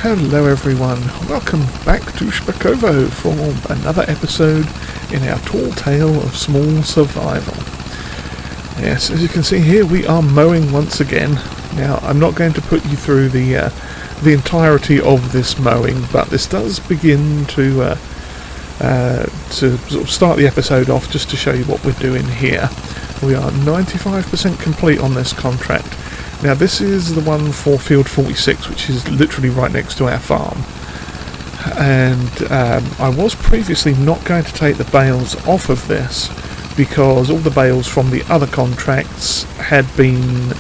Hello everyone, welcome back to Szpakowo for another episode in our tall tale of small survival. Yes, as you can see here, we are mowing once again. Now, I'm not going to put you through the entirety of this mowing, but this does begin to sort of start the episode off just to show you what we're doing here. We are 95% complete on this contract. Now, this is the one for Field 46, which is literally right next to our farm. And I was previously not going to take the bales off of this because all the bales from the other contracts had been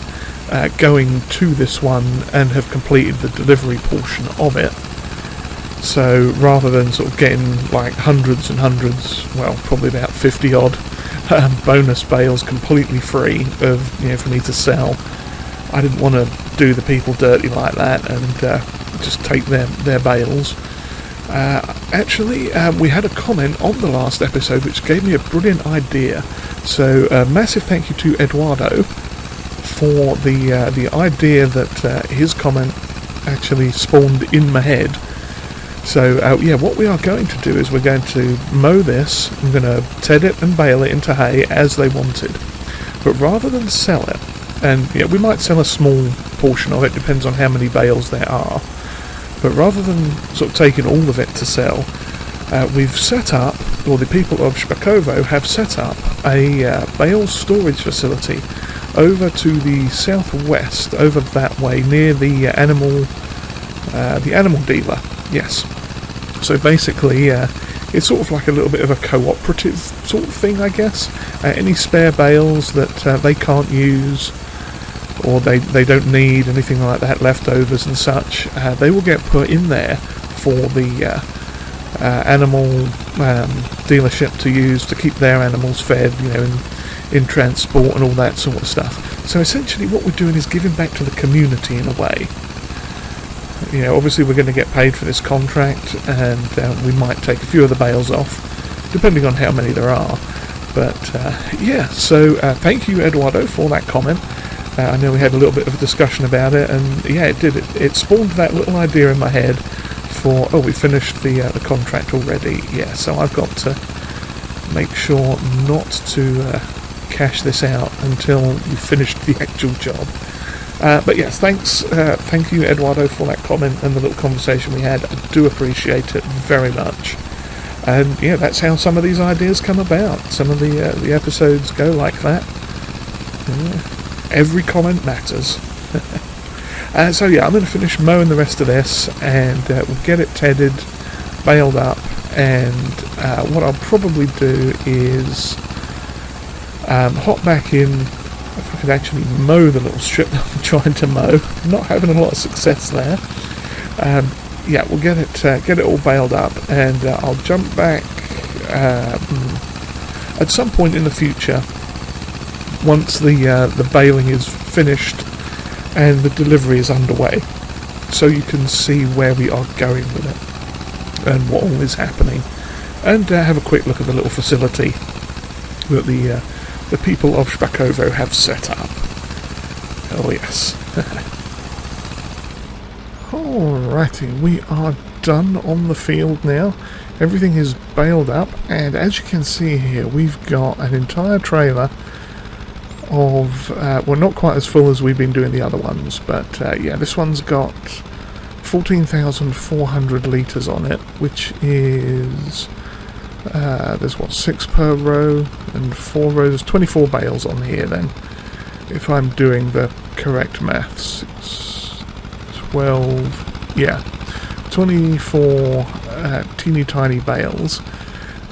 going to this one and have completed the delivery portion of it. So rather than sort of getting like hundreds and hundreds, well, probably about 50 odd bonus bales completely free of, for me to sell, I didn't want to do the people dirty like that and just take their bales. Actually, we had a comment on the last episode which gave me a brilliant idea. So massive thank you to Eduardo for the idea that his comment actually spawned in my head. So yeah, what we are going to do is we're going to mow this. I'm going to ted it and bale it into hay as they wanted. But rather than sell it, and yeah, we might sell a small portion of it, depends on how many bales there are. But rather than sort of taking all of it to sell, we've set up, or the people of Szpakowo have set up a bale storage facility over to the southwest, over that way, near the animal dealer. Yes. So basically, it's sort of like a little bit of a cooperative sort of thing, I guess. Any spare bales that they can't use, or they don't need, anything like that, leftovers and such, they will get put in there for the animal dealership to use to keep their animals fed, in transport and all that sort of stuff. So essentially what we're doing is giving back to the community in a way. Obviously we're going to get paid for this contract, and we might take a few of the bales off, depending on how many there are. But yeah, so thank you, Eduardo, for that comment. I know we had a little bit of a discussion about it, and yeah, it spawned that little idea in my head for, we finished the contract already. Yeah, so I've got to make sure not to cash this out until we finished the actual job. But yes, thank you, Eduardo, for that comment and the little conversation we had. I do appreciate it very much. And yeah, that's how some of these ideas come about. Some of the episodes go like that. Yeah. Every comment matters. So yeah, I'm going to finish mowing the rest of this, and we'll get it tedded, baled up, and what I'll probably do is hop back in. If I could actually mow the little strip that I'm trying to mow. I'm not having a lot of success there. Yeah, we'll get it all baled up, and I'll jump back at some point in the future once the baling is finished and the delivery is underway, so you can see where we are going with it and what all is happening, and have a quick look at the little facility that the people of Szpakowo have set up. Oh yes. Alrighty, we are done on the field now. Everything is baled up, and as you can see here, we've got an entire trailer of, well, not quite as full as we've been doing the other ones, but yeah, this one's got 14,400 litres on it, which is, there's what, 6 per row and 4 rows, there's 24 bales on here then, if I'm doing the correct maths. 12, yeah, 24 teeny tiny bales.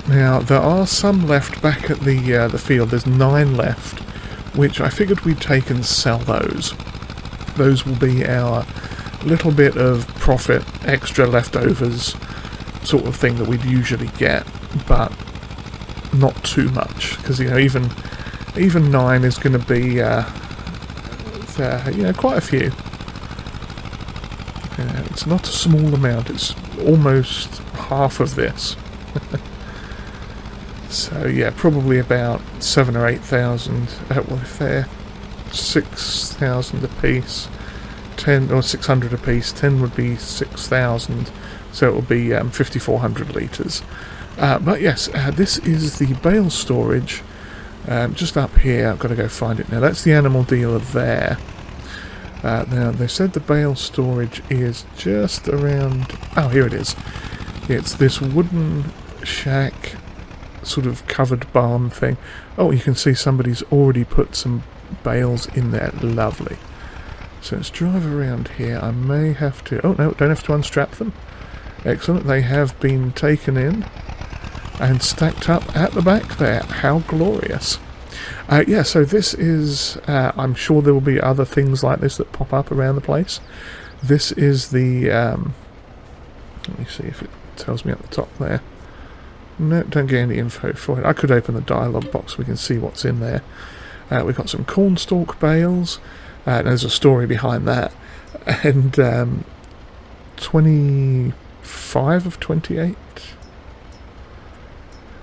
Now, there are some left back at the field. There's 9 left, which I figured we'd take and sell those. Those will be our little bit of profit, extra leftovers sort of thing that we'd usually get, but not too much, because even 9 is going to be quite a few. It's not a small amount, it's almost half of this. So yeah, probably about 7,000 or 8,000. Well, if they're 6,000 a piece, 10 or 600 a piece. 10 would be 6,000, so it would be 5,400 litres. But yes, this is the bale storage just up here. I've got to go find it now. That's the animal dealer there. Now, they said the bale storage is just around... Oh, here it is. It's this wooden shack, sort of covered barn thing. Oh, you can see somebody's already put some bales in there. Lovely. So let's drive around here. I may have to... Oh, no, don't have to unstrap them. Excellent. They have been taken in and stacked up at the back there. How glorious. Yeah, so this is... I'm sure there will be other things like this that pop up around the place. This is the... let me see if it tells me at the top there. No, don't get any info for it. I could open the dialogue box. We can see what's in there. We've got some cornstalk bales. There's a story behind that. And 25 of 28.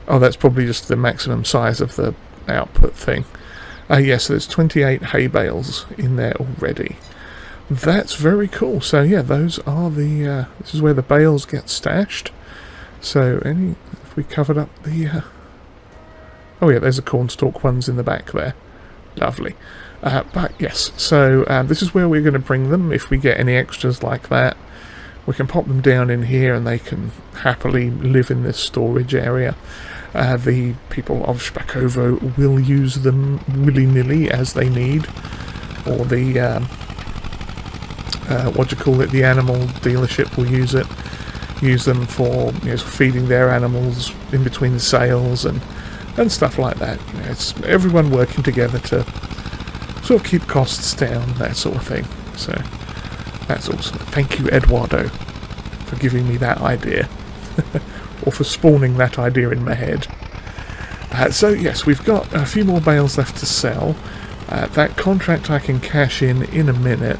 Oh, that's probably just the maximum size of the output thing. Yes, so there's 28 hay bales in there already. That's very cool. So yeah, those are the... this is where the bales get stashed. So if we covered up the... oh yeah, there's the cornstalk ones in the back there. Lovely. But yes, so this is where we're going to bring them. If we get any extras like that, we can pop them down in here and they can happily live in this storage area. The people of Szpakowo will use them willy-nilly as they need. Or the, what do you call it, the animal dealership will use it. Use them for, you know, feeding their animals in between the sales and stuff like that. You know, it's everyone working together to sort of keep costs down, that sort of thing. So that's awesome. Thank you, Eduardo, for giving me that idea. Or for spawning that idea in my head. So yes, we've got a few more bales left to sell. That contract I can cash in a minute.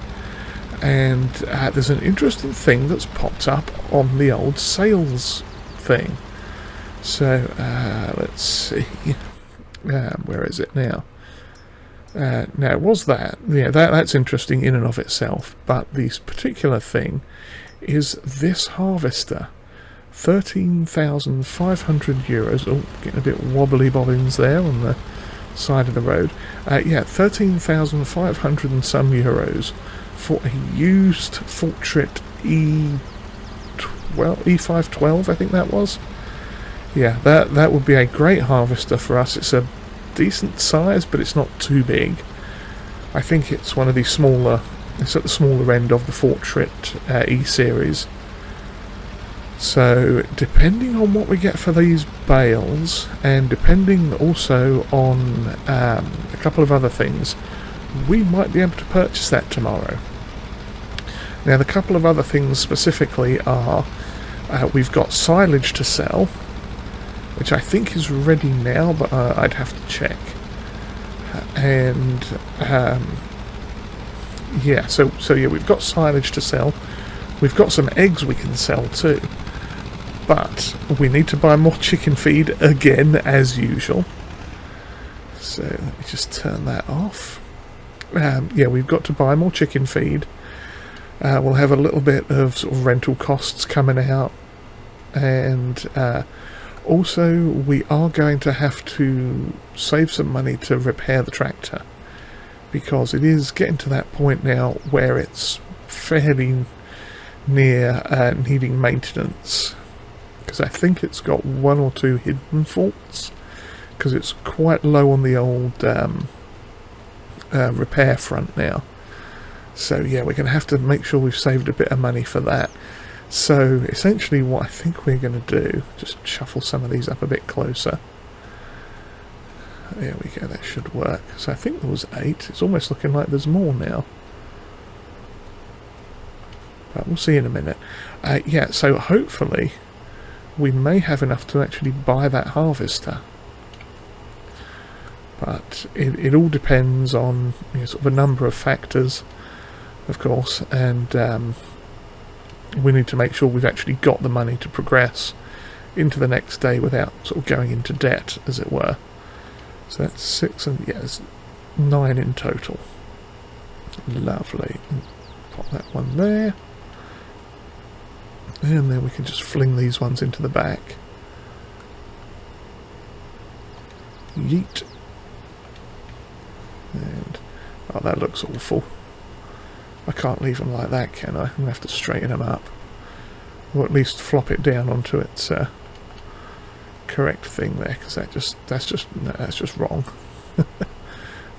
And there's an interesting thing that's popped up on the old sales thing. So let's see. Where is it now? Now, it was that. Yeah, that's interesting in and of itself. But this particular thing is this harvester. 13,500 euros. Oh, getting a bit wobbly bobbins there on the side of the road. Yeah, 13,500 and some euros for a used Fortrit E512, I think that was. Yeah, that would be a great harvester for us. It's a decent size, but it's not too big. I think it's one of the smaller... It's at the smaller end of the Fortrit E-series. So, depending on what we get for these bales, and depending also on a couple of other things, we might be able to purchase that tomorrow. Now, the couple of other things specifically are, we've got silage to sell, which I think is ready now, but I'd have to check. And, yeah, so yeah, we've got silage to sell. We've got some eggs we can sell too. But we need to buy more chicken feed again, as usual. So let me just turn that off. Yeah, we've got to buy more chicken feed. We'll have a little bit of sort of rental costs coming out. And also we are going to have to save some money to repair the tractor. Because it is getting to that point now where it's fairly near needing maintenance. Because I think it's got one or two hidden faults, because it's quite low on the old repair front now. So yeah, we're going to have to make sure we've saved a bit of money for that. So essentially what I think we're going to do, just shuffle some of these up a bit closer. There we go, that should work. So I think there was 8, it's almost looking like there's more now. But we'll see in a minute. Yeah, so hopefully we may have enough to actually buy that harvester. But it all depends on, you know, sort of a number of factors, of course, and we need to make sure we've actually got the money to progress into the next day without sort of going into debt, as it were. So that's 6 and, yeah, it's 9 in total. Lovely. pop that one there. And then we can just fling these ones into the back. Yeet. And, oh, that looks awful. I can't leave them like that, can I? I'm going to have to straighten them up. Or at least flop it down onto its correct thing there, because that's just wrong.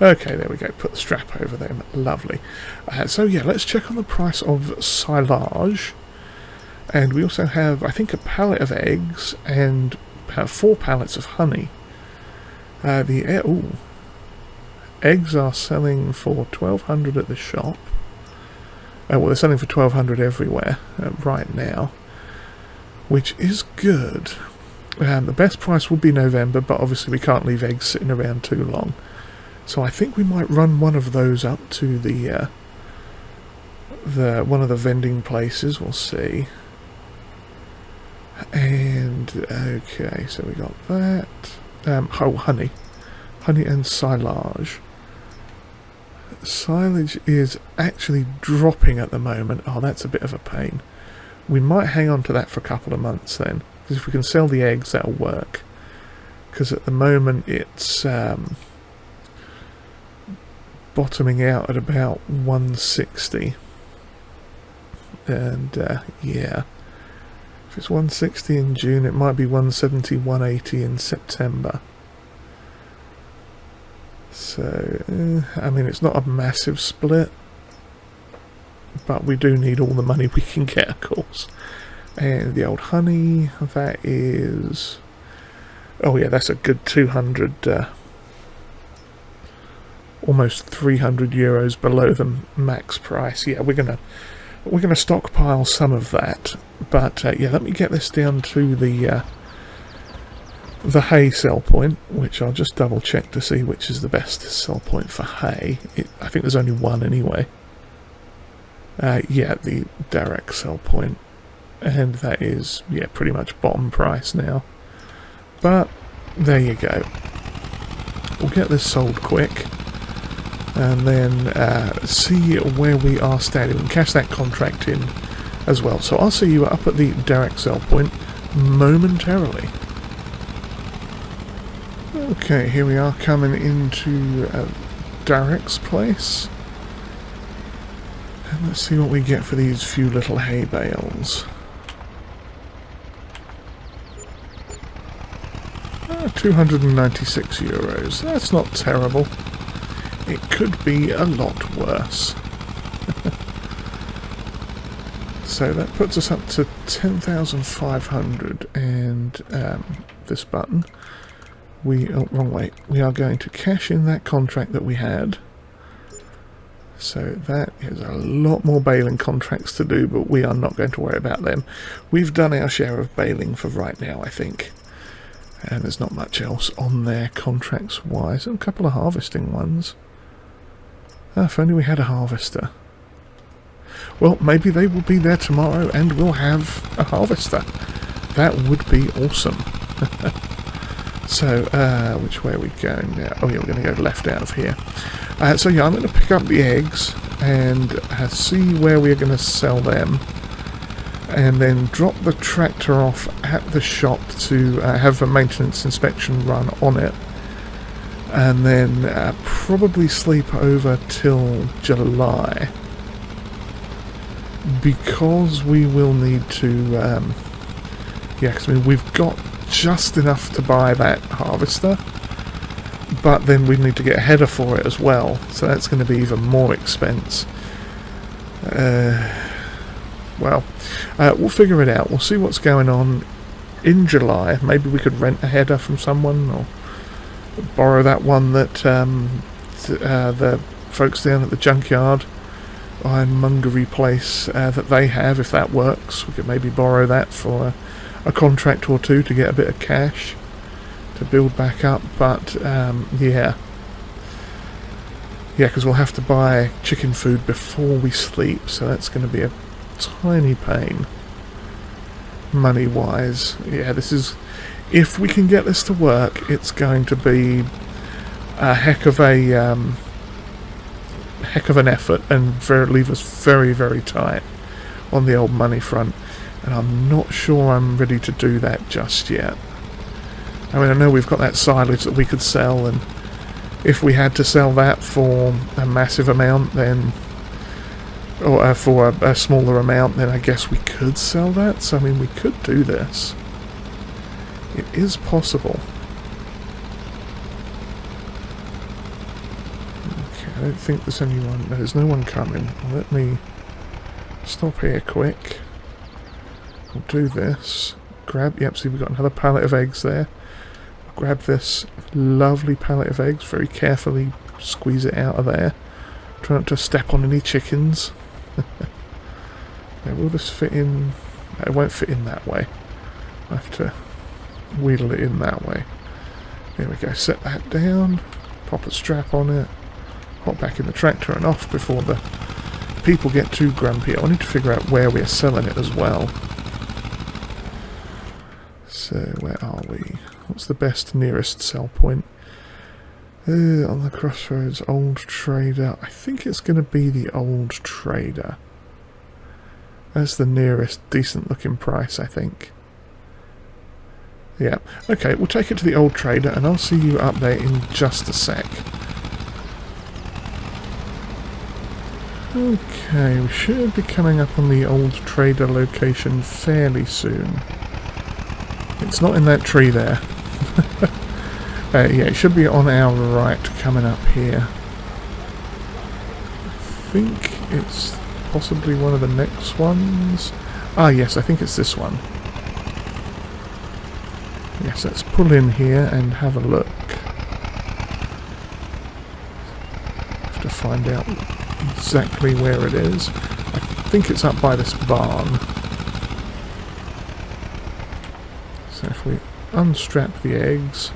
Okay, there we go. Put the strap over them. Lovely. So yeah, let's check on the price of silage. And we also have, I think, a pallet of eggs and 4 pallets of honey. Eggs are selling for $1,200 at the shop. Well, they're selling for $1,200 everywhere right now, which is good. The best price will be November, but obviously we can't leave eggs sitting around too long. So I think we might run one of those up to the one of the vending places. We'll see. And okay, so we got that. Honey and silage. Silage is actually dropping at the moment. Oh, that's a bit of a pain. We might hang on to that for a couple of months then, because if we can sell the eggs, that'll work. Because at the moment it's bottoming out at about 160. And yeah, if it's 160 in June, it might be 170, 180 in September. So, I mean, it's not a massive split, but we do need all the money we can get, of course. And the old honey, that is... Oh yeah, that's a good 200, almost 300 euros below the max price. Yeah, we're gonna stockpile some of that. But yeah, let me get this down to the hay sell point, which I'll just double check to see which is the best sell point for hay. I think there's only one anyway. Yeah, the direct sell point, and that is, yeah, pretty much bottom price now. But there you go. We'll get this sold quick, and then see where we are standing. We can cash that contract in as well. So I'll see you up at the direct sell point momentarily. Okay, here we are coming into Derek's place. And let's see what we get for these few little hay bales. 296 euros. That's not terrible. It could be a lot worse. So that puts us up to 10,500, and this button. Oh, wrong way. We are going to cash in that contract that we had. So that is a lot more baling contracts to do, but we are not going to worry about them. We've done our share of baling for right now, I think. And there's not much else on there contracts-wise. A couple of harvesting ones. If only we had a harvester. Well, maybe they will be there tomorrow and we'll have a harvester. That would be awesome. So, which way are we going now? Oh yeah, we're going to go left out of here. So yeah, I'm going to pick up the eggs and see where we're going to sell them. And then drop the tractor off at the shop to have a maintenance inspection run on it. And then probably sleep over till July. Because we will need to... yeah, because I mean, we've got just enough to buy that harvester, but then we need to get a header for it as well, so that's going to be even more expense. Well, we'll figure it out. We'll see what's going on in July. Maybe we could rent a header from someone, or borrow that one that the folks down at the junkyard ironmongery place that they have. If that works, we could maybe borrow that for a contract or two to get a bit of cash to build back up. But yeah, because we'll have to buy chicken food before we sleep, so that's going to be a tiny pain money wise. Yeah, this is, if we can get this to work, it's going to be a heck of a heck of an effort and leave us very, very tight on the old money front. And I'm not sure I'm ready to do that just yet. I mean, I know we've got that silage that we could sell, and if we had to sell that for a massive amount, then, or for a smaller amount, then I guess we could sell that. So, I mean, we could do this. It is possible. Okay, I don't think there's anyone. There's no one coming. Let me stop here quick. We'll do this. Grab. Yep, see, we've got another pallet of eggs there. Grab this lovely pallet of eggs, very carefully squeeze it out of there. Try not to step on any chickens. Now, will this fit in? It won't fit in that way. I have to wheedle it in that way. There we go, set that down, pop a strap on it, hop back in the tractor and off before the people get too grumpy. I need to figure out where we're selling it as well. So, where are we? What's the best nearest sell point? On the crossroads, Old Trader. I think it's going to be the Old Trader. That's the nearest decent looking price, I think. Yeah. Okay, we'll take it to the Old Trader and I'll see you up there in just a sec. Okay, we should be coming up on the Old Trader location fairly soon. It's not in that tree there. Yeah, it should be on our right coming up here. I think it's possibly one of the next ones. Ah, yes, I think it's this one. Yes, let's pull in here and have a look. Have to find out exactly where it is. I think it's up by this barn. So if we unstrap the eggs,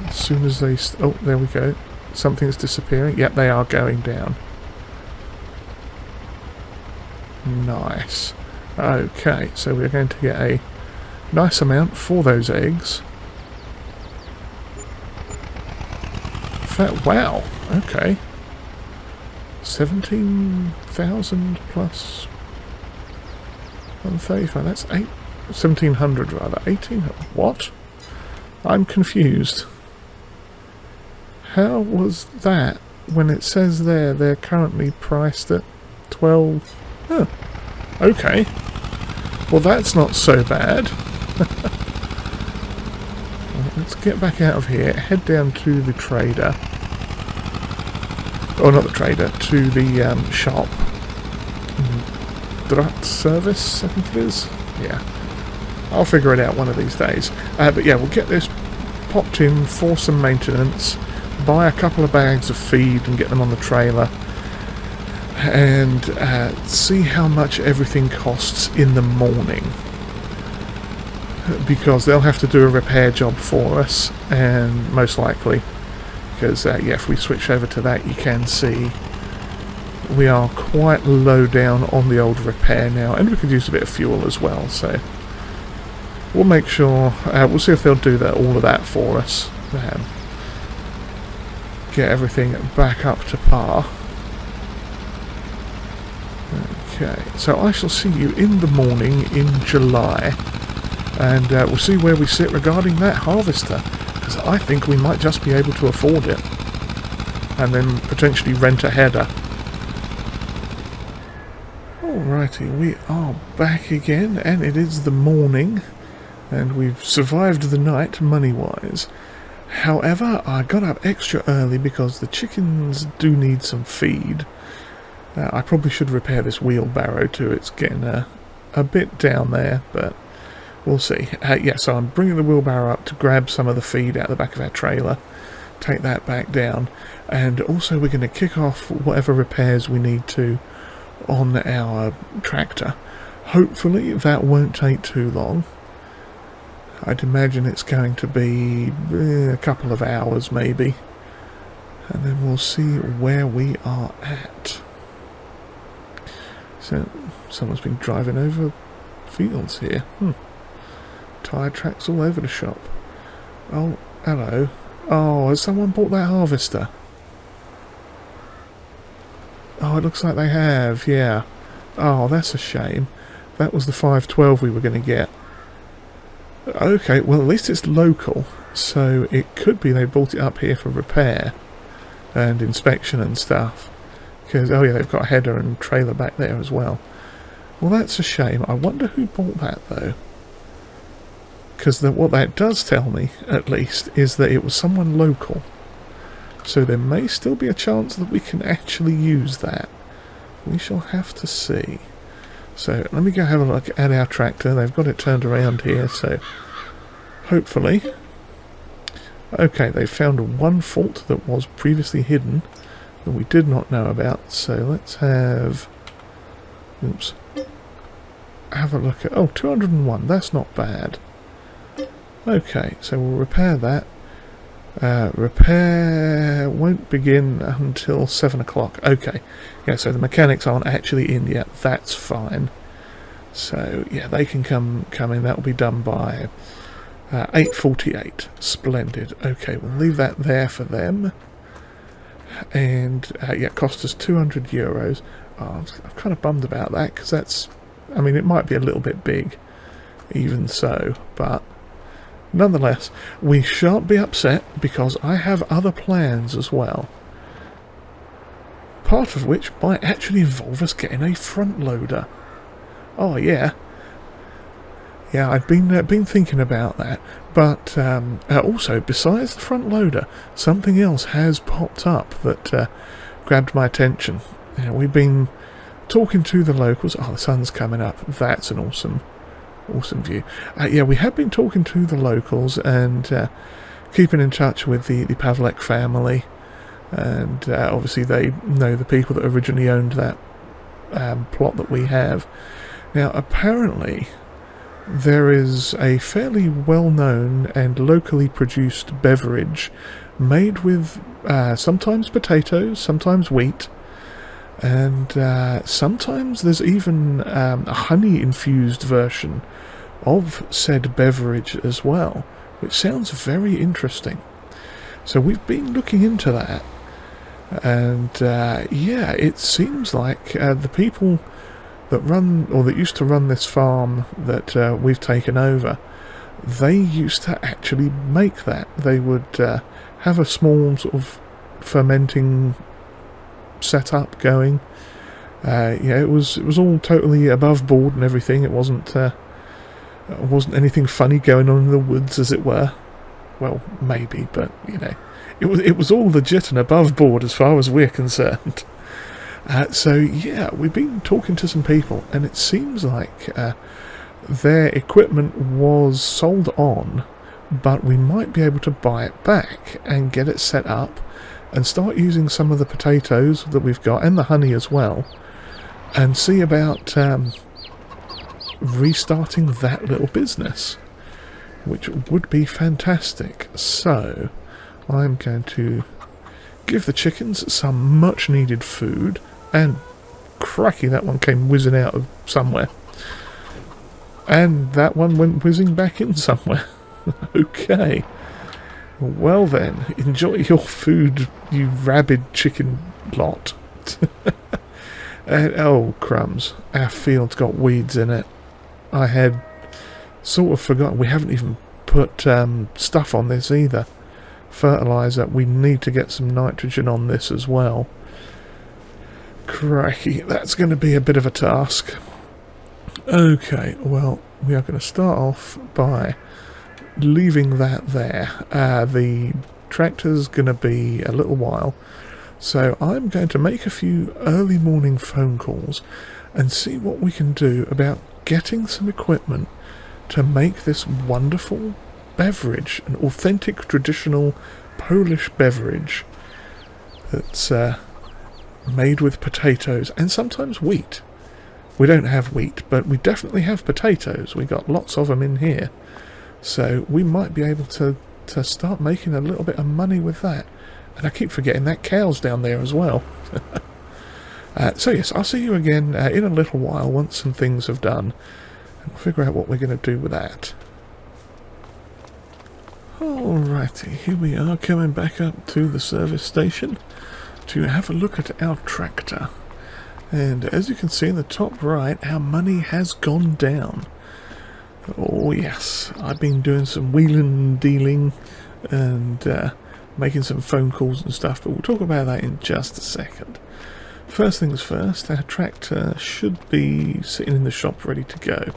as soon as they... oh, there we go. Something's disappearing. Yep, they are going down. Nice. Okay, so we're going to get a nice amount for those eggs. In fact, wow, okay. 17,000 plus 135, that's 1,700 rather. 18, what? I'm confused. How was that when it says there they're currently priced at 12? Huh. Okay. Well, that's not so bad. Let's get back out of here, head down to the trader. Oh, not the trader, to the shop. Drat service, I think it is. Yeah. I'll figure it out one of these days. But yeah, we'll get this popped in for some maintenance, buy a couple of bags of feed and get them on the trailer, and see how much everything costs in the morning. Because they'll have to do a repair job for us, and most likely, because yeah, if we switch over to that, you can see we are quite low down on the old repair now, and we could use a bit of fuel as well, so we'll make sure, we'll see if they'll do all of that for us, get everything back up to par. Okay, so I shall see you in the morning in July, and we'll see where we sit regarding that harvester, because I think we might just be able to afford it, and then potentially rent a header. Alrighty, we are back again, and it is the morning, and we've survived the night money-wise. However, I got up extra early because the chickens do need some feed. I probably should repair this wheelbarrow too, it's getting a bit down there, but we'll see. Yeah, so I'm bringing the wheelbarrow up to grab some of the feed out the back of our trailer, take that back down, and also we're going to kick off whatever repairs we need to on our tractor. Hopefully that won't take too long. I'd imagine it's going to be a couple of hours maybe, and then we'll see where we are at. So, someone's been driving over fields here. Tyre tracks all over the shop. Oh, hello. Oh, has someone bought that harvester? Oh, it looks like they have, yeah. Oh, that's a shame. That was the 512 we were going to get. Okay, well at least it's local, so it could be they brought it up here for repair and inspection and stuff. Because, oh yeah, they've got a header and trailer back there as well. Well, that's a shame. I wonder who bought that though. Because what that does tell me, at least, is that it was someone local. So there may still be a chance that we can actually use that. We shall have to see. So let me go have a look at our tractor. They've got it turned around here, so hopefully. Okay, they found one fault that was previously hidden that we did not know about. So let's have... Oops. Have a look at... Oh, 201. That's not bad. Okay, so we'll repair that. Repair won't begin until 7 o'clock. Okay, yeah, so the mechanics aren't actually in yet. That's fine. So, yeah, they can come in. That'll be done by 8:48. Splendid. Okay, we'll leave that there for them. And, yeah, it cost us €200. Oh, I'm kind of bummed about that, because that's... I mean, it might be a little bit big, even so, but... Nonetheless, we shan't be upset because I have other plans as well. Part of which might actually involve us getting a front loader. Oh yeah. Yeah, I've been thinking about that. But also, besides the front loader, something else has popped up that grabbed my attention. You know, we've been talking to the locals. Oh, the sun's coming up. That's an awesome view. Yeah, we have been talking to the locals and keeping in touch with the Pavlek family, and obviously they know the people that originally owned that plot that we have. Now, apparently there is a fairly well-known and locally produced beverage made with sometimes potatoes, sometimes wheat, and sometimes there's even a honey-infused version of said beverage as well, which sounds very interesting. So we've been looking into that, and yeah, it seems like the people that run, or that used to run this farm that we've taken over, they used to actually make that. They would have a small sort of fermenting setup going. Yeah, it was all totally above board and everything. It wasn't anything funny going on in the woods, as it were. Well, maybe, but you know, it was all legit and above board as far as we're concerned. So yeah, we've been talking to some people, and it seems like their equipment was sold on, but we might be able to buy it back and get it set up and start using some of the potatoes that we've got, and the honey as well, and see about restarting that little business, which would be fantastic. So I'm going to give the chickens some much needed food, and cracky, that one came whizzing out of somewhere, and that one went whizzing back in somewhere. Okay, well then, enjoy your food, you rabid chicken lot. And, oh crumbs, our field's got weeds in it. I had sort of forgotten, we haven't even put stuff on this either. Fertiliser, we need to get some nitrogen on this as well. Crikey, that's going to be a bit of a task. Okay, well, we are going to start off by leaving that there. The tractor's going to be a little while, so I'm going to make a few early morning phone calls and see what we can do about getting some equipment to make this wonderful beverage, an authentic traditional Polish beverage that's made with potatoes and sometimes wheat. We don't have wheat, but we definitely have potatoes. We got lots of them in here, so we might be able to start making a little bit of money with that. And I keep forgetting that cow's down there as well. So yes, I'll see you again in a little while once some things have done, and we'll figure out what we're going to do with that. Alrighty, here we are coming back up to the service station to have a look at our tractor. And as you can see in the top right, our money has gone down. Oh yes, I've been doing some wheeling and dealing and making some phone calls and stuff, but we'll talk about that in just a second. First things first, our tractor should be sitting in the shop ready to go.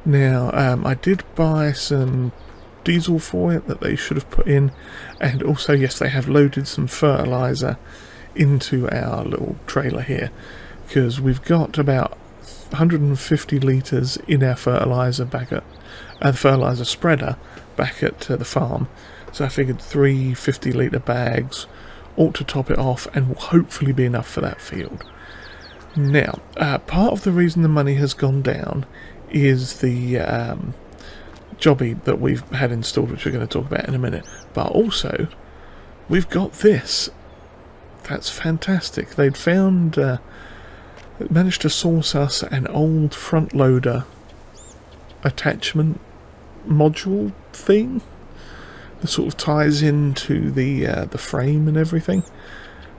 Now, I did buy some diesel for it that they should have put in, and also, yes, they have loaded some fertiliser into our little trailer here, because we've got about 150 litres in our fertiliser back at the fertiliser spreader back at the farm. So I figured 3 50-litre bags ought to top it off and will hopefully be enough for that field. Now, part of the reason the money has gone down is the jobby that we've had installed, which we're going to talk about in a minute. But also, we've got this. That's fantastic. They'd found, managed to source us an old front loader attachment module thing that sort of ties into the frame and everything.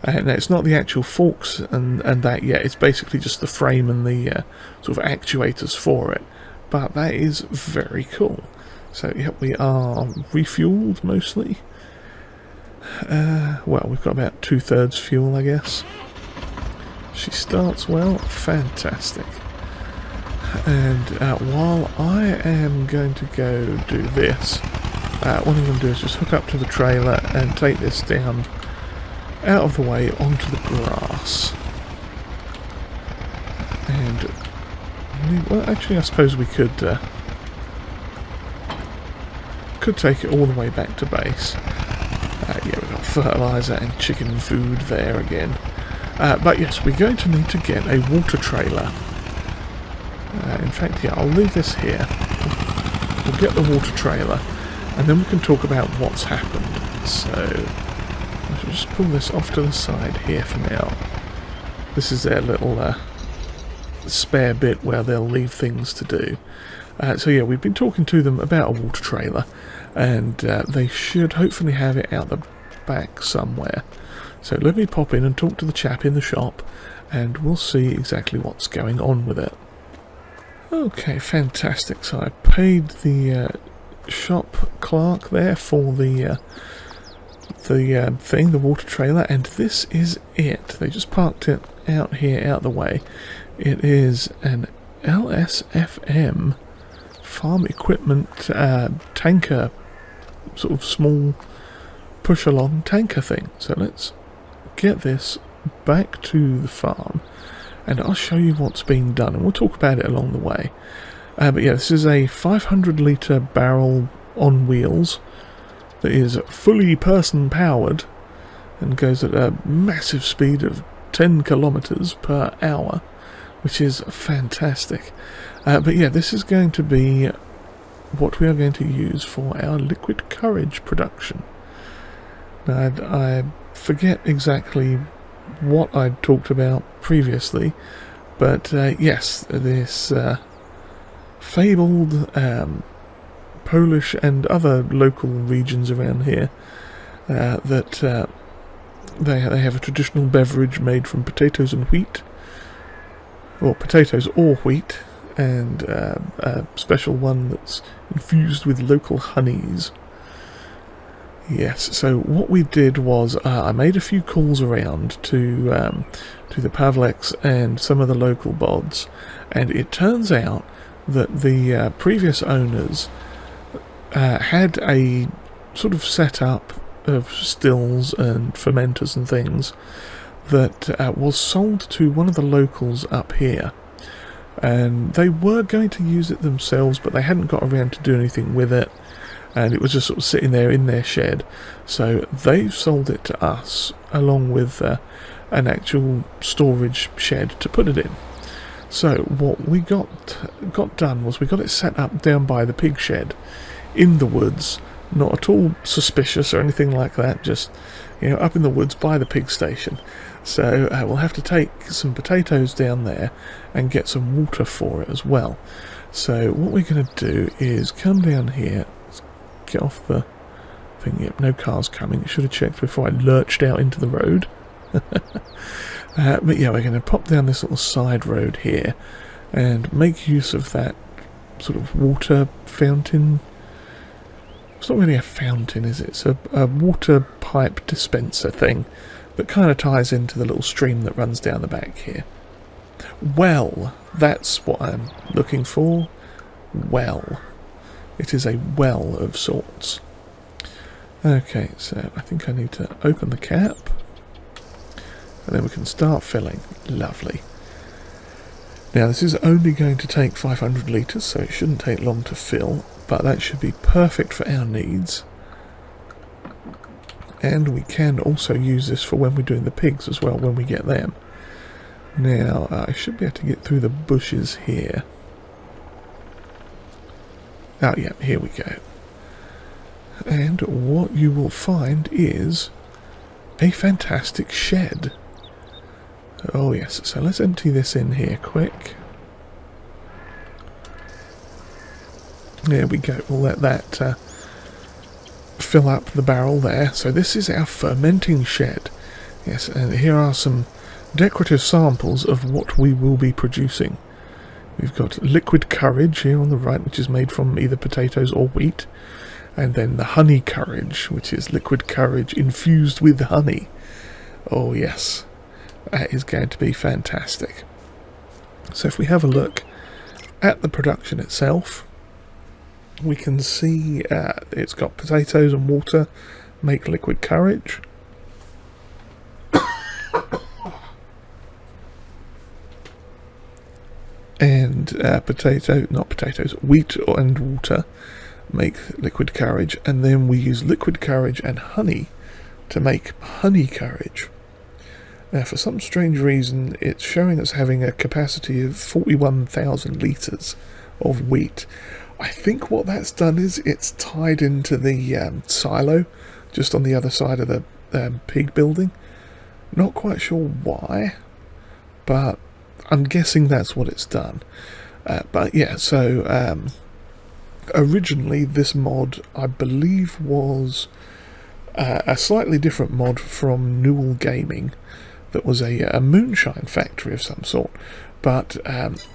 And it's not the actual forks and that yet. It's basically just the frame and the sort of actuators for it. But that is very cool. So yep, we are refueled mostly. Well, we've got about 2/3 fuel, I guess. She starts well, fantastic. And while I am going to go do this, what I'm going to do is just hook up to the trailer and take this down out of the way onto the grass. And well, actually, I suppose we could take it all the way back to base. Yeah, we've got fertiliser and chicken food there again. But yes, we're going to need to get a water trailer. In fact, yeah, I'll leave this here. We'll get the water trailer, and then we can talk about what's happened. So, I shall just pull this off to the side here for now. This is their little spare bit where they'll leave things to do. So yeah, we've been talking to them about a water trailer, and they should hopefully have it out the back somewhere. So let me pop in and talk to the chap in the shop, and we'll see exactly what's going on with it. Okay, fantastic. So I paid the shop clerk there for the thing, the water trailer, and this is it. They just parked it out here, out the way. It is an LSFM farm equipment tanker, sort of small push-along tanker thing. So let's get this back to the farm, and I'll show you what's been done, and we'll talk about it along the way. But yeah, this is a 500-litre barrel on wheels that is fully person-powered and goes at a massive speed of 10 kilometres per hour, which is fantastic. But yeah, this is going to be what we are going to use for our liquid courage production. Now, I forget exactly what I talked about previously, but yes, this fabled Polish and other local regions around here that they have a traditional beverage made from potatoes and wheat, or potatoes or wheat, and a special one that's infused with local honeys. Yes, so what we did was I made a few calls around to the Pavleks and some of the local bods, and it turns out that the previous owners had a sort of setup of stills and fermenters and things that was sold to one of the locals up here, and they were going to use it themselves, but they hadn't got around to do anything with it, and it was just sort of sitting there in their shed. So they've sold it to us along with an actual storage shed to put it in. So what we got done was we got it set up down by the pig shed in the woods, not at all suspicious or anything like that, just, you know, up in the woods by the pig station. So we'll have to take some potatoes down there and get some water for it as well. So what we're going to do is come down here, get off the thing. Yep, no cars coming. I should have checked before I lurched out into the road. But yeah, we're going to pop down this little side road here and make use of that sort of water fountain. It's not really a fountain, is it? It's a water pipe dispenser thing that kind of ties into the little stream that runs down the back here. Well, that's what I'm looking for. Well, it is a well of sorts. Okay, so I think I need to open the cap, and then we can start filling. Lovely. Now this is only going to take 500 litres, so it shouldn't take long to fill, but that should be perfect for our needs. And we can also use this for when we're doing the pigs as well, when we get them. Now, I should be able to get through the bushes here. Oh yeah, here we go. And what you will find is a fantastic shed. Oh yes, so let's empty this in here quick. There we go, we'll let that fill up the barrel there. So this is our fermenting shed. Yes, and here are some decorative samples of what we will be producing. We've got liquid courage here on the right, which is made from either potatoes or wheat. And then the honey courage, which is liquid courage infused with honey. Oh yes, that is going to be fantastic. So if we have a look at the production itself, we can see it's got potatoes and water make liquid courage. And wheat and water make liquid courage, and then we use liquid courage and honey to make honey courage. Now for some strange reason it's showing us having a capacity of 41,000 litres of wheat. I think what that's done is it's tied into the silo just on the other side of the pig building. Not quite sure why, but I'm guessing that's what it's done. But yeah, so originally this mod, I believe, was a slightly different mod from Newell Gaming that was a moonshine factory of some sort. But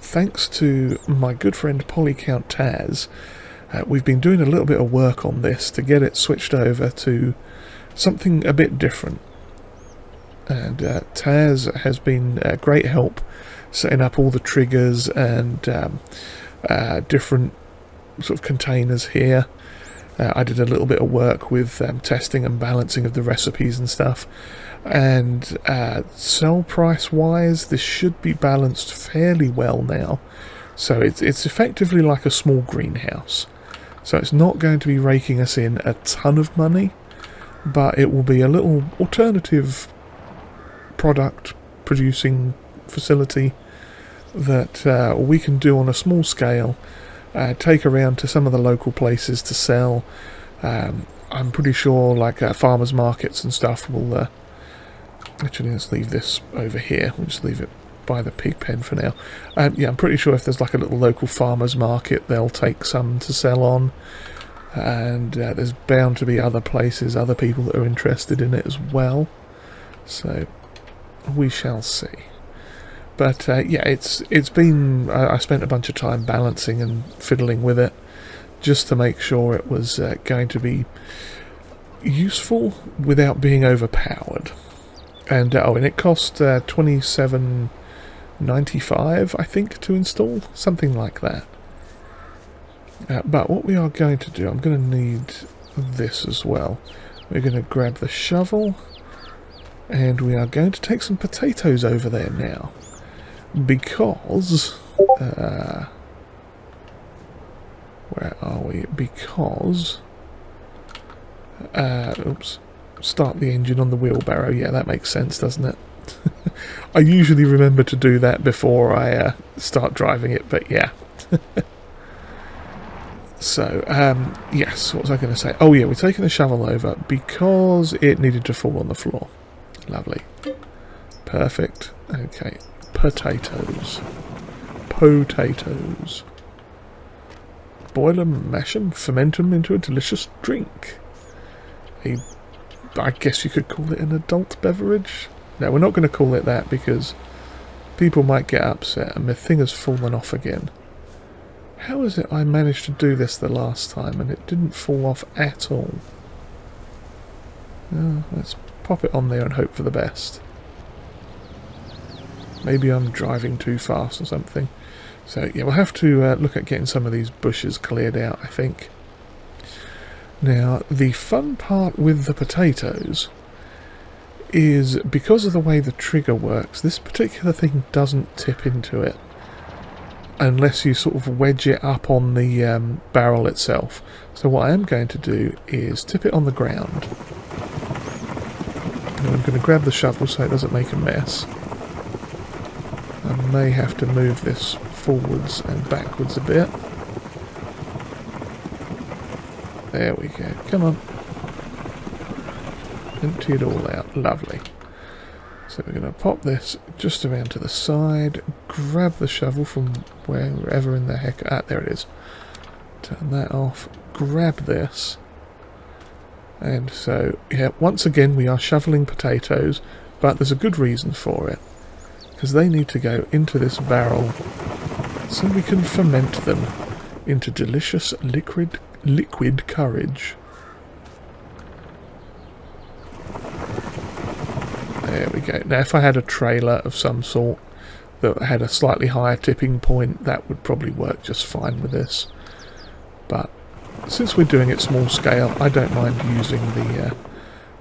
thanks to my good friend Polycount Taz, we've been doing a little bit of work on this to get it switched over to something a bit different. And Taz has been a great help setting up all the triggers and different sort of containers here. I did a little bit of work with testing and balancing of the recipes and stuff. And sell price wise, this should be balanced fairly well now. So it's effectively like a small greenhouse. So it's not going to be raking us in a ton of money, but it will be a little alternative product producing facility that we can do on a small scale, take around to some of the local places to sell. I'm pretty sure like farmers markets and stuff will actually, let's leave this over here. We'll just leave it by the pig pen for now. Yeah, I'm pretty sure if there's like a little local farmers market, they'll take some to sell on. And there's bound to be other places, other people that are interested in it as well. So we shall see. But yeah, it's been. I spent a bunch of time balancing and fiddling with it, just to make sure it was going to be useful without being overpowered. And and it cost $27.95, I think, to install, something like that. But what we are going to do, I'm going to need this as well. We're going to grab the shovel, and we are going to take some potatoes over there now, because where are we? Because oops. Start the engine on the wheelbarrow. Yeah, that makes sense, doesn't it? I usually remember to do that before I start driving it, but yeah. So, yes, what was I going to say? Oh yeah, we're taking the shovel over because it needed to fall on the floor. Lovely. Perfect. Okay, potatoes. Potatoes. Boil them, mash them, ferment them into a delicious drink. I guess you could call it an adult beverage. Now, we're not going to call it that because people might get upset and the thing has fallen off again. How is it I managed to do this the last time and it didn't fall off at all? Let's pop it on there and hope for the best. Maybe I'm driving too fast or something. So yeah, we'll have to look at getting some of these bushes cleared out, I think. Now, the fun part with the potatoes is because of the way the trigger works, this particular thing doesn't tip into it unless you sort of wedge it up on the barrel itself. So what I am going to do is tip it on the ground. And I'm going to grab the shovel so it doesn't make a mess. I may have to move this forwards and backwards a bit. There we go. Come on. Empty it all out. Lovely. So we're going to pop this just around to the side, grab the shovel from wherever in the heck... Ah, there it is. Turn that off. Grab this. And so, yeah, once again we are shoveling potatoes, but there's a good reason for it. Because they need to go into this barrel so we can ferment them into delicious liquid courage. There we go. Now if I had a trailer of some sort that had a slightly higher tipping point, that would probably work just fine with this. But since we're doing it small scale, I don't mind using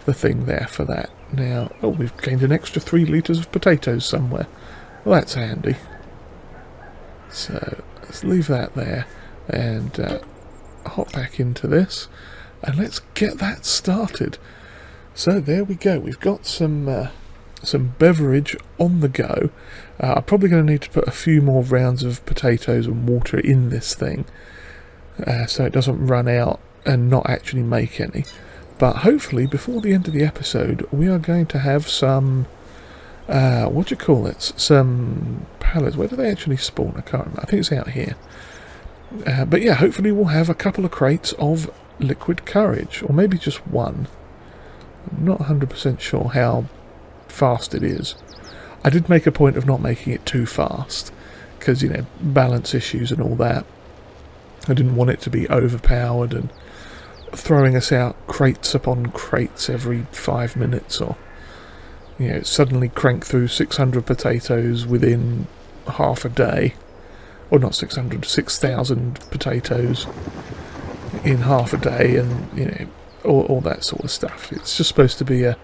the thing there for that. Now, oh, we've gained an extra 3 litres of potatoes somewhere. Well, that's handy. So let's leave that there and hop back into this and let's get that started. So there we go. We've got some beverage on the go. I'm probably going to need to put a few more rounds of potatoes and water in this thing so it doesn't run out and not actually make any. But hopefully before the end of the episode we are going to have some what do you call it? Some pallets. Where do they actually spawn? I can't remember. I think it's out here. But yeah, hopefully we'll have a couple of crates of liquid courage, or maybe just one. I'm not 100% sure how fast it is. I did make a point of not making it too fast, because, you know, balance issues and all that. I didn't want it to be overpowered and throwing us out crates upon crates every 5 minutes, or, you know, suddenly crank through 600 potatoes within half a day. Or not 600, 6,000 potatoes in half a day, and, you know, all that sort of stuff. It's just supposed to be a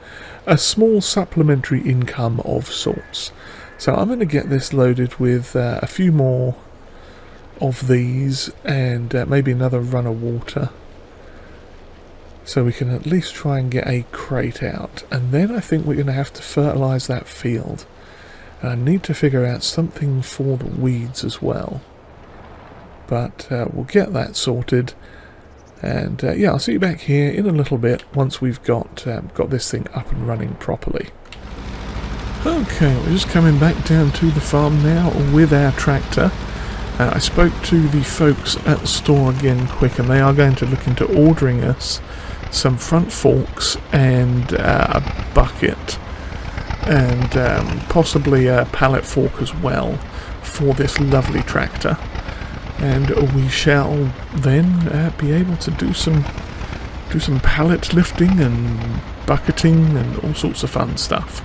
small supplementary income of sorts. So I'm going to get this loaded with a few more of these and maybe another run of water, so we can at least try and get a crate out. And then I think we're going to have to fertilise that field. And I need to figure out something for the weeds as well. But we'll get that sorted. And yeah, I'll see you back here in a little bit once we've got this thing up and running properly. Okay, we're just coming back down to the farm now with our tractor. I spoke to the folks at the store again quick, and they are going to look into ordering us some front forks and a bucket. And possibly a pallet fork as well for this lovely tractor, and we shall then be able to do some pallet lifting and bucketing and all sorts of fun stuff.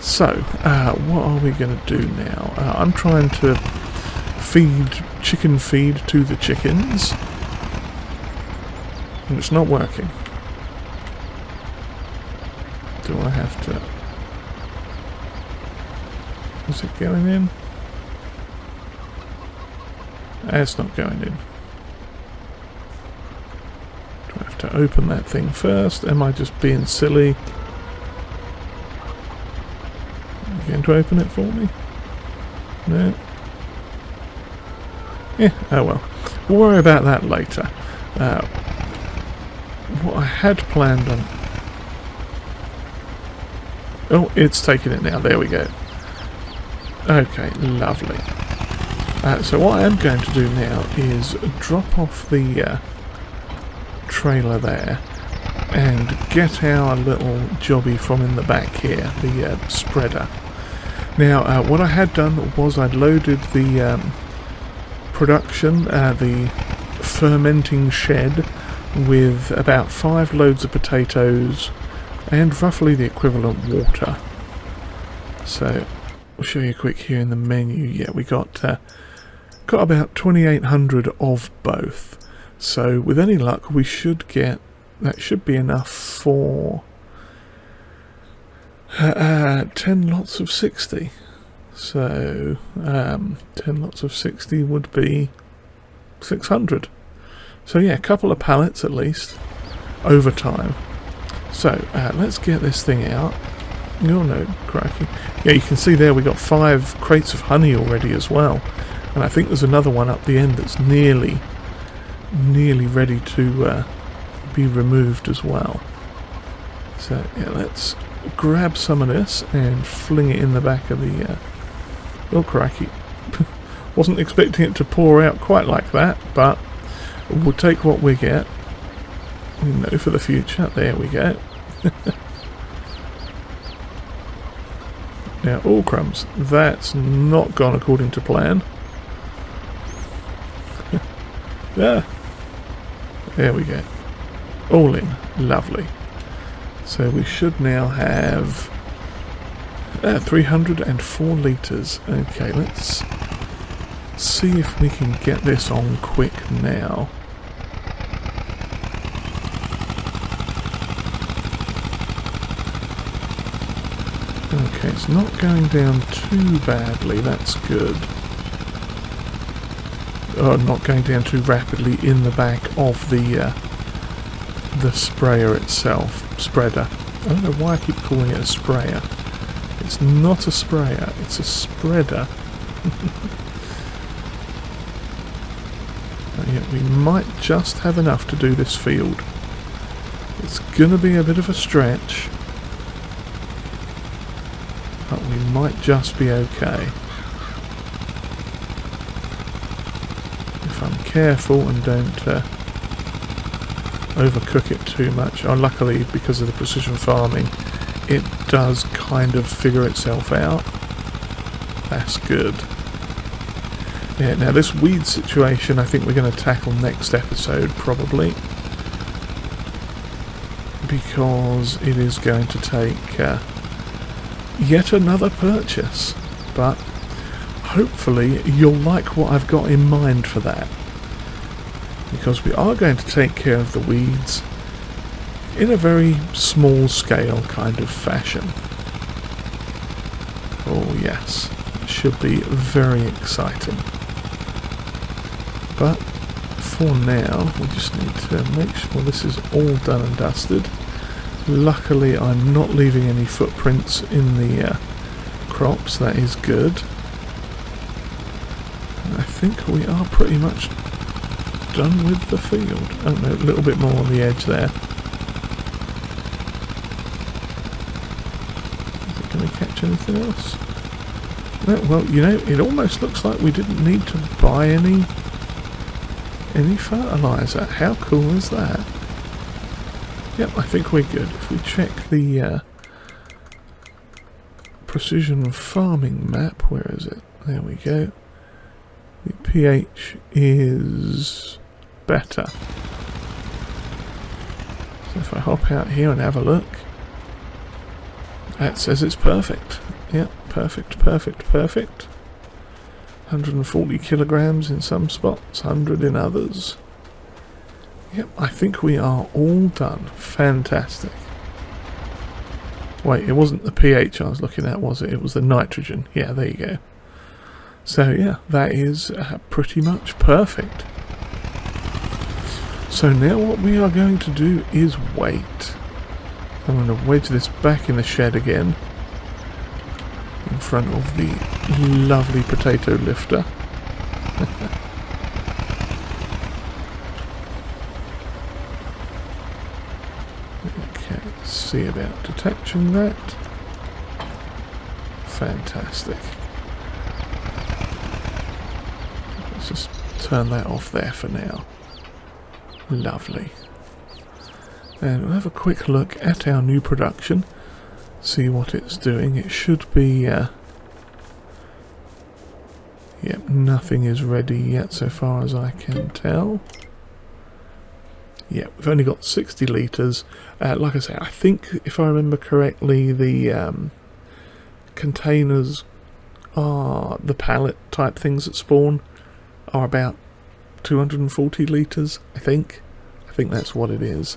So what are we going to do now? I'm trying to feed chicken feed to the chickens, and it's not working. Do I have to... Is it going in? It's not going in. Do I have to open that thing first? Am I just being silly? Are you going to open it for me? No? Yeah, oh well. We'll worry about that later. What I had planned on... Oh, it's taking it now. There we go. Okay, lovely. So what I am going to do now is drop off the trailer there and get our little jobby from in the back here, the spreader. Now, what I had done was I'd loaded the production, the fermenting shed, with about 5 loads of potatoes and roughly the equivalent water. So I'll show you quick here in the menu. Yeah, we got about 2,800 of both. So with any luck, we should get, that should be enough for 10 lots of 60. So 10 lots of 60 would be 600. So yeah, a couple of pallets at least over time. So let's get this thing out. Oh no, crikey. Yeah, you can see there we got 5 crates of honey already as well. And I think there's another one up the end that's nearly ready to be removed as well. So yeah, let's grab some of this and fling it in the back of the... oh crikey. Wasn't expecting it to pour out quite like that, but we'll take what we get. We know for the future. There we go. Now, all crumbs. That's not gone according to plan. Yeah. There we go. All in. Lovely. So we should now have 304 litres. Okay, let's see if we can get this on quick now. Okay, it's not going down too badly, that's good. Oh, not going down too rapidly in the back of the sprayer itself, spreader. I don't know why I keep calling it a sprayer. It's not a sprayer, it's a spreader. Yeah, we might just have enough to do this field. It's gonna be a bit of a stretch, but we might just be okay. If I'm careful and don't overcook it too much. Oh, luckily, because of the precision farming, it does kind of figure itself out. That's good. Yeah, now this weed situation I think we're going to tackle next episode probably, because it is going to take yet another purchase, but hopefully you'll like what I've got in mind for that, because we are going to take care of the weeds in a very small scale kind of fashion. Oh yes, it should be very exciting. But for now, we just need to make sure this is all done and dusted. Luckily, I'm not leaving any footprints in the crops. That is good. And I think we are pretty much done with the field. Oh no, a little bit more on the edge there. Is it going to catch anything else? No, well, you know, it almost looks like we didn't need to buy any fertilizer. How cool is that? Yep, I think we're good. If we check the precision farming map, where is it? There we go. The pH is better. So if I hop out here and have a look, that says it's perfect. Yep, perfect, perfect, perfect. 140 kilograms in some spots, 100 in others. Yep, I think we are all done. Fantastic. Wait, it wasn't the pH I was looking at, was it? It was the nitrogen. Yeah, there you go. So yeah, that is pretty much perfect. So now what we are going to do is wait. I'm going to wedge this back in the shed again, in front of the lovely potato lifter. Okay, let's see about detaching that. Fantastic. Let's just turn that off there for now. Lovely. And we'll have a quick look at our new production, see what it's doing. It should be... Yep, nothing is ready yet so far as I can tell. Yeah, we've only got 60 litres. Like I say, I think if I remember correctly, the containers are the pallet type things that spawn are about 240 litres, I think. I think that's what it is.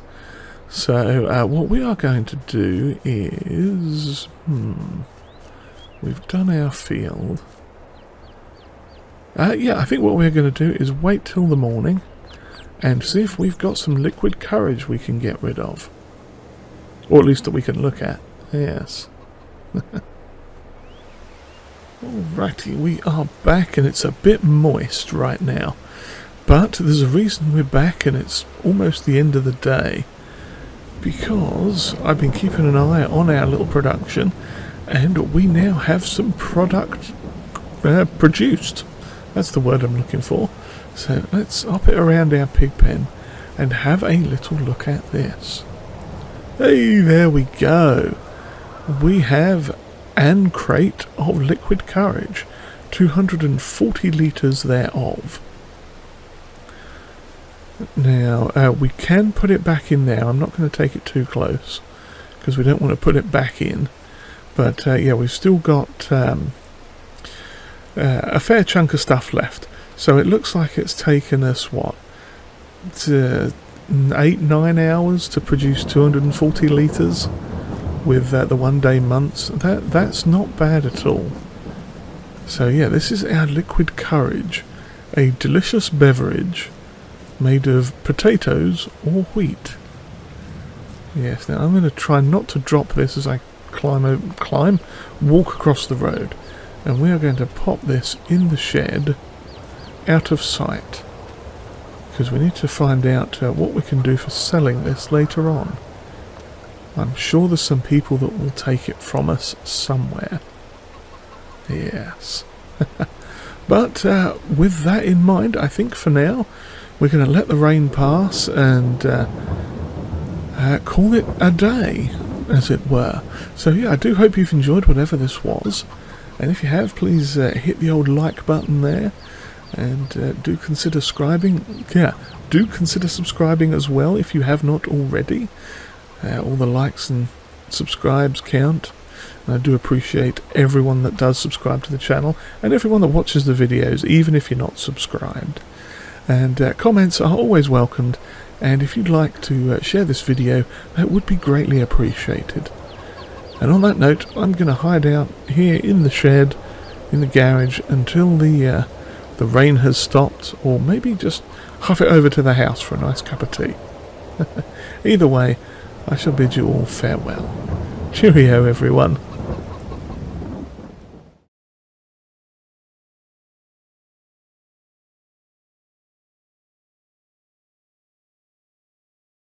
So what we are going to do is... we've done our field. Yeah, I think what we're going to do is wait till the morning and see if we've got some liquid courage we can get rid of. Or at least that we can look at. Yes. Alrighty, we are back and it's a bit moist right now. But there's a reason we're back and it's almost the end of the day. Because I've been keeping an eye on our little production and we now have some product produced. That's the word I'm looking for. So let's hop it around our pig pen and have a little look at this. Hey, there we go. We have an crate of liquid courage, 240 litres thereof. Now, we can put it back in there. I'm not going to take it too close because we don't want to put it back in. But yeah, we've still got a fair chunk of stuff left. So it looks like it's taken us, what, 8-9 hours to produce 240 litres with the 1 day months. That's not bad at all. So yeah, this is our liquid courage, a delicious beverage made of potatoes or wheat. Yes, now I'm going to try not to drop this as I walk across the road. And we are going to pop this in the shed out of sight. Because we need to find out what we can do for selling this later on. I'm sure there's some people that will take it from us somewhere. Yes. But with that in mind, I think for now we're going to let the rain pass and call it a day, as it were. So yeah, I do hope you've enjoyed whatever this was. And if you have, please hit the old like button there. And do consider subscribing. Yeah, do consider subscribing as well if you have not already. All the likes and subscribes count. And I do appreciate everyone that does subscribe to the channel. And everyone that watches the videos, even if you're not subscribed. And comments are always welcomed. And if you'd like to share this video, that would be greatly appreciated. And on that note, I'm going to hide out here in the shed, in the garage, until the rain has stopped, or maybe just huff it over to the house for a nice cup of tea. Either way, I shall bid you all farewell. Cheerio, everyone.